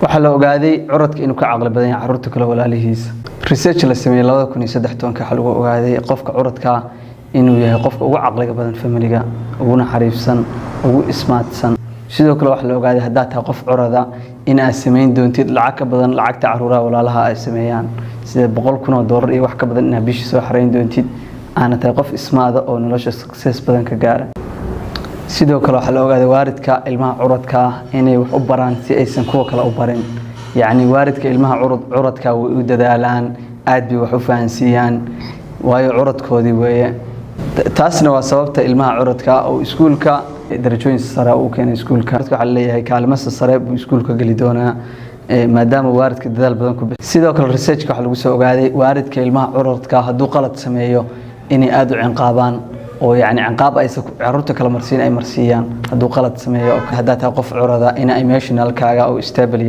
waxaa la ogaaday curadka inuu ka caqli badan yahay carruurta kale walaalihiisa. Research la sameeyay 2013 waxa lagu ogaaday qofka curadka inuu yahay qofka ugu caqliga badan familiga, ugu naxariifsan, ugu ismaadsan. sidoo kale waxa la ogaaday hadaa taa qof curada in ay sameyn doontid lacag ka badan lacagta carruuraha walaalaha ay sameeyaan sida $100,000 iyo wax ka badan in bishii soo xareyn doontid aana tahay qof ismaada oo nolosha success badan ka gaara. sidoo kale waxa la ogaaday waalidka ilmaha curadka inay wax u baraan si aysan kuwa kale u barin, yani waalidka ilmaha curadka way u dadaalaan aad bay wax u fahansiiyaan waayo curadkoodii weeye. taasna waa sababta ilmaha curadka oo iskuulka darajooyin sare uu keenay iskuulka waxa la leeyahay kaalmada sare buu iskuulka gali doonaa maadaama waalidka dadaal badan ku bixiyay. sidoo kale research waxa lagu soo ogaaday waalidka ilmaha curadka hadduu qalad sameeyo inay aad u cinqaabaan oo yani cinqaab ay carruurta kala marsiin ay marsiiyaan hadduu qalad sameeyo hadaa taa qof curada in ay emotionalkaaga oo stable yahay.